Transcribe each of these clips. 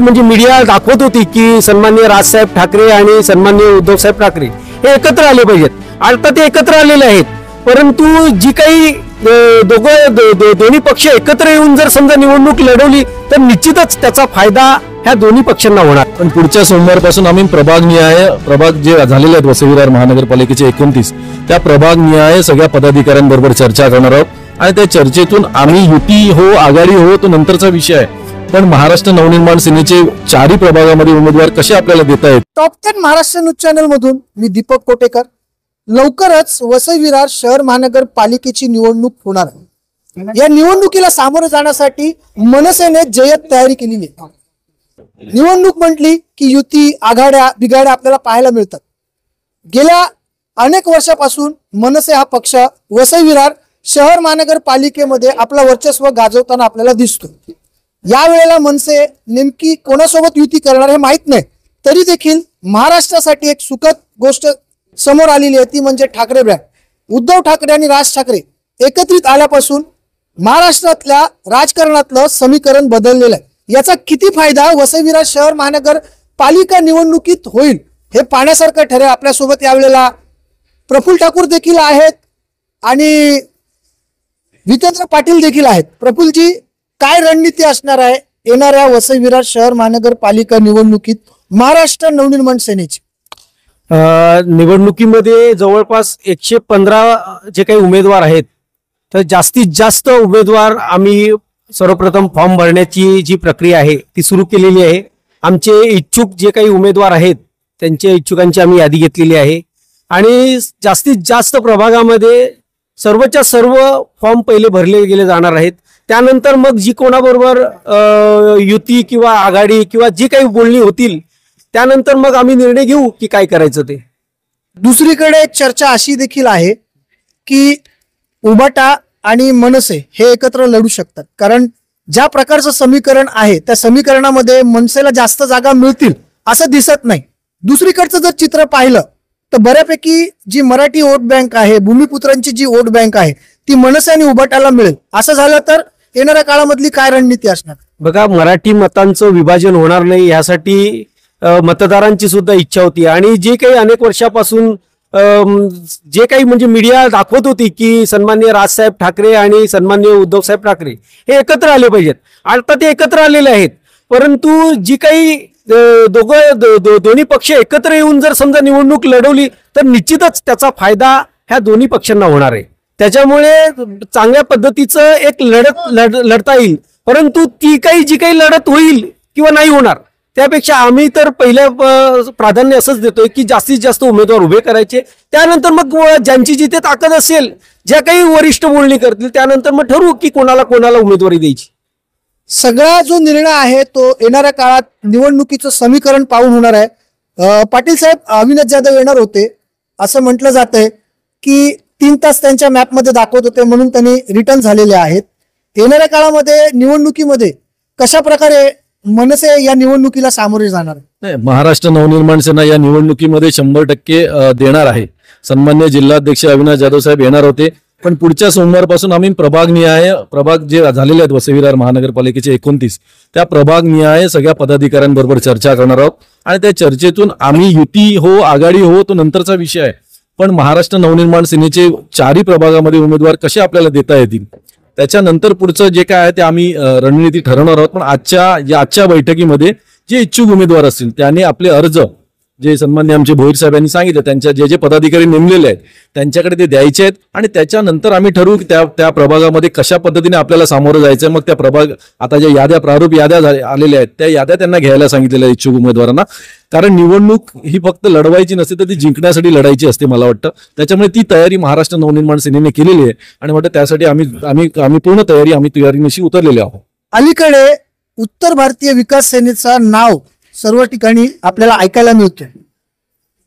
म्हणजे मीडिया दाखवत होती की सन्माननीय राजसाहेब ठाकरे आणि सन्माननीय उद्धवसाहेब ठाकरे हे एकत्र आले पाहिजेत. आता ते एकत्र आलेले आहेत, परंतु जी काही दोन्ही पक्ष एकत्र येऊन जर समजा निवडणूक लढवली तर निश्चितच त्याचा फायदा ह्या दोन्ही पक्षांना होणार. पण पुढच्या सोमवारपासून आम्ही प्रभाग जे झालेले आहेत वसई विरार महानगरपालिकेचे 29 त्या प्रभाग निहाय सगळ्या पदाधिकाऱ्यांबरोबर चर्चा करणार आहोत आणि त्या चर्चेतून आम्ही युती हो आघाडी हो तो नंतरचा विषय आहे, पण महाराष्ट्र नवनिर्माण सेनेचे 4 प्रभागामध्ये उमेदवार कसे आपल्याला देता येत. टॉप 10 महाराष्ट्र न्यूज चॅनल मधून मी दीपक कोटेकर. लवकरच वसई विरार शहर महानगरपालिकेची निवडणूक होणार आहे. या निवडणुकीला सामोरं जाण्यासाठी मनसेने जय्यत तयारी केलेली आहे. निवडणूक म्हटली की युती आघाड्या बिघाड्या आपल्याला पाहायला मिळतात. गेल्या अनेक वर्षापासून मनसे हा पक्ष वसई विरार शहर महानगरपालिकेमध्ये आपला वर्चस्व गाजवताना आपल्याला दिसतो. यावेळेला मनसे नेमकी कोणासोबत युती करणार हे माहित नाही, तरी देखील महाराष्ट्रासाठी एक सुखद गोष्ट समोर आलेली आहे, ती म्हणजे ठाकरे ब्रँड. उद्धव ठाकरे आणि राज ठाकरे एकत्रित आल्यापासून महाराष्ट्रातल्या राजकारणातलं समीकरण बदललेलं आहे. याचा किती फायदा वसई विरार शहर महानगरपालिका निवडणुकीत होईल हे पाहण्यासारखं ठरेल. आपल्यासोबत यावेळेला प्रफुल्ल ठाकूर देखील आहेत आणि जितेंद्र पाटील देखील आहेत. प्रफुल्लजी, काय रणनीती असणार आहे येणाऱ्या वसई विरार शहर महानगरपालिका निवडणुकीत महाराष्ट्र नवनिर्माण सेनेची? निवडणुकीमध्ये जवळपास 115 जे काही उमेदवार आहेत, तर जास्तीत जास्त उमेदवार आम्ही सर्वप्रथम फॉर्म भरण्याची जी प्रक्रिया आहे ती सुरू केलेली आहे. आमचे इच्छुक जे काही उमेदवार आहेत त्यांच्या इच्छुकांची आम्ही यादी घेतलेली आहे आणि जास्तीत जास्त प्रभागामध्ये सर्वच्या सर्व फॉर्म पहिले भरले गेले जाणार आहेत. त्यानंतर मग जी कोणाबरोबर युती किंवा आघाडी किंवा जी काही बोलणी होतील त्यानंतर मग आम्ही निर्णय घेऊ की काय करायचं ते. दुसरीकडे एक चर्चा अशी देखील आहे की उबाटा आणि मनसे हे एकत्र लढू शकतात, कारण ज्या प्रकारचं समीकरण आहे त्या समीकरणामध्ये मनसेला जास्त जागा मिळतील असं दिसत नाही. दुसरीकडचं जर चित्र पाहिलं तर बऱ्यापैकी जी मराठी वोट बँक आहे, भूमिपुत्रांची जी वोट बँक आहे ती मनसे आणि उबाटाला मिळेल. असं झालं तर येणाऱ्या काळामधली काय रणनीती असणार? बघा, मराठी मतांचं विभाजन होणार नाही यासाठी मतदारांची सुद्धा इच्छा होती आणि जे काही अनेक वर्षापासून जे काही म्हणजे मीडिया दाखवत होती की सन्माननीय राजसाहेब ठाकरे आणि सन्माननीय उद्धवसाहेब ठाकरे हे एकत्र आले पाहिजेत. आता ते एकत्र आलेले आहेत, परंतु जी काही दोन्ही पक्ष एकत्र येऊन जर समजा निवडणूक लढवली तर निश्चितच त्याचा फायदा ह्या दोन्ही पक्षांना होणार आहे. त्याच्यामुळे चांगल्या पद्धतीचं एक लढता येईल. परंतु जी काही लढत होईल किंवा नाही होणार त्यापेक्षा आम्ही तर पहिल्या प्राधान्य असंच देतोय की जास्तीत जास्त उमेदवार उभे करायचे. त्यानंतर मग ज्यांची जिथे ताकद असेल, ज्या काही वरिष्ठ बोलणी करतील त्यानंतर मग ठरवू की कोणाला उमेदवारी द्यायची. सगळा जो निर्णय आहे तो येणाऱ्या काळात निवडणुकीचं समीकरण पाहून होणार आहे. पाटील साहेब, अविनाश जाधव येणार होते असं म्हटलं जात आहे की 3 तास त्यांच्या मॅपमध्ये दाखवत होते म्हणून त्यांनी रिटर्न झालेले आहेत. येणाऱ्या काळामध्ये निवडणुकीमध्ये कशा प्रकारे मनसे या निवडणुकीला सामोरे जाणार? नाही, महाराष्ट्र नवनिर्माण सेना या निवडणुकीमध्ये 100% देणार आहे. सन्मान्य जिल्हाध्यक्ष अविनाश जाधव साहेब येणार होते, पण पुढच्या सोमवारपासून आम्ही प्रभाग जे झालेले आहेत वसई विरार महानगरपालिकेचे 29 त्या प्रभाग निहाय सगळ्या पदाधिकाऱ्यांबरोबर चर्चा करणार आहोत आणि त्या चर्चेतून आम्ही युती हो आघाडी हो तो नंतरचा विषय आहे, पण महाराष्ट्र नवनिर्माण सेनेचे 4 प्रभागामध्ये उमेदवार कसे आपल्याला देता येतील त्याच्यानंतर पुढचं जे काय आहे ते आम्ही रणनीती ठरवणार आहोत. पण आजच्या बैठकीमध्ये जे इच्छुक उमेदवार असतील त्यांनी आपले अर्ज जे सन्मान्य आमचे भोईर साहेब यांनी सांगितलं त्यांच्या जे पदाधिकारी नेमलेले आहेत त्यांच्याकडे ते द्यायचे आहेत आणि त्याच्यानंतर आम्ही ठरवू की त्या प्रभागामध्ये कशा पद्धतीने आपल्याला सामोरं जायचं. मग त्या आता ज्या प्रारूप याद्या आलेल्या आहेत त्या याद्या त्यांना घ्यायला सांगितलेल्या इच्छुक उमेदवारांना, कारण निवडणूक ही फक्त लढवायची नसते तर ती जिंकण्यासाठी लढायची असते मला वाटतं. त्याच्यामुळे ती तयारी महाराष्ट्र नवनिर्माण सेनेने केलेली आहे आणि वाटतं त्यासाठी आम्ही पूर्ण तयारीनिशी उतरलेले आहोत. अलीकडे उत्तर भारतीय विकास सेनेचा नाव सर्व ठिकाणी आपल्याला ऐकायला मिळतोय.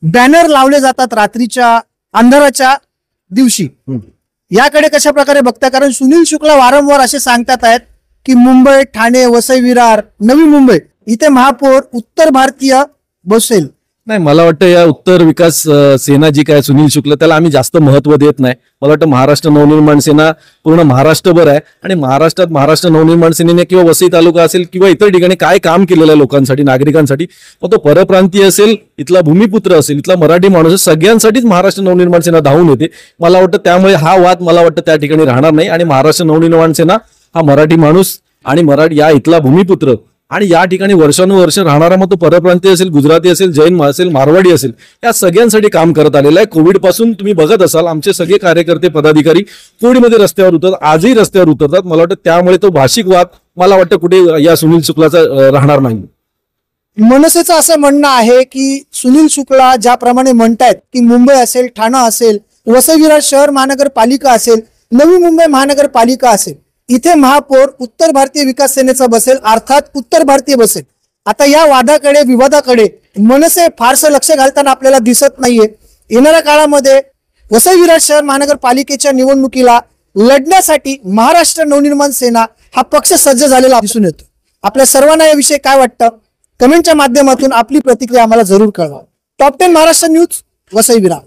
बॅनर लावले जातात रात्रीच्या अंधाराच्या दिवशी. याकडे कशा प्रकारे बघता? कारण सुनील शुक्ला वारंवार असे सांगतात आहेत की मुंबई, ठाणे, वसई विरार, नवी मुंबई इथे महापौर उत्तर भारतीय बसेल. नाही, मला वाटतं या उत्तर विकास सेना जी काय सुनील शुक्ल त्याला आम्ही जास्त महत्व देत नाही. मला वाटतं महाराष्ट्र नवनिर्माण सेना पूर्ण महाराष्ट्रभर आहे आणि महाराष्ट्रात महाराष्ट्र नवनिर्माण सेनेने किंवा वसई तालुका असेल किंवा इतर ठिकाणी काय काम केलेलं आहे लोकांसाठी, नागरिकांसाठी, मग तो परप्रांतीय असेल, इथला भूमिपुत्र असेल, इथला मराठी माणूस असेल, सगळ्यांसाठीच महाराष्ट्र नवनिर्माण सेना धावून येते. मला वाटतं त्यामुळे हा वाद मला वाटतं त्या ठिकाणी राहणार नाही आणि महाराष्ट्र नवनिर्माण सेना हा मराठी माणूस आणि मराठी या इथला भूमिपुत्र आणि या ठिकाणी वर्षानुवर्ष राहणारा, मग तो परप्रांतीय असेल, गुजराती असेल, जैन असेल, मारवाडी असेल, या सगळ्यांसाठी काम करत आलेला आहे. कोविड पासून तुम्ही बघत असाल आमचे सगळे कार्यकर्ते पदाधिकारी कोविडमध्ये रस्त्यावर उतरतात, आजही रस्त्यावर उतरतात. मला वाटतं त्यामुळे तो भाषिक वाद मला वाटतं कुठे या सुनील शुक्लाचा राहणार नाही. मनसेचं असं म्हणणं आहे की सुनील शुक्ला ज्याप्रमाणे म्हणतायत की मुंबई असेल, ठाणा असेल, वसई विरार शहर महानगरपालिका असेल, नवी मुंबई महानगरपालिका असेल, इथे महापौर उत्तर भारतीय विकास सेनेचा बसेल, अर्थात उत्तर भारतीय बसेल. आता या वादाकडे, विवादाकडे मनसे फारसं लक्ष घालताना आपल्याला दिसत नाहीये. येणाऱ्या काळामध्ये वसई विरार शहर महानगरपालिकेच्या निवडणुकीला लढण्यासाठी महाराष्ट्र नवनिर्माण सेना हा पक्ष सज्ज झालेला दिसून येतो. आपल्या सर्वांना याविषयी काय वाटतं, कमेंटच्या माध्यमातून आपली प्रतिक्रिया आम्हाला जरूर कळवा. Top 10 Maharashtra news, Vasai Virar.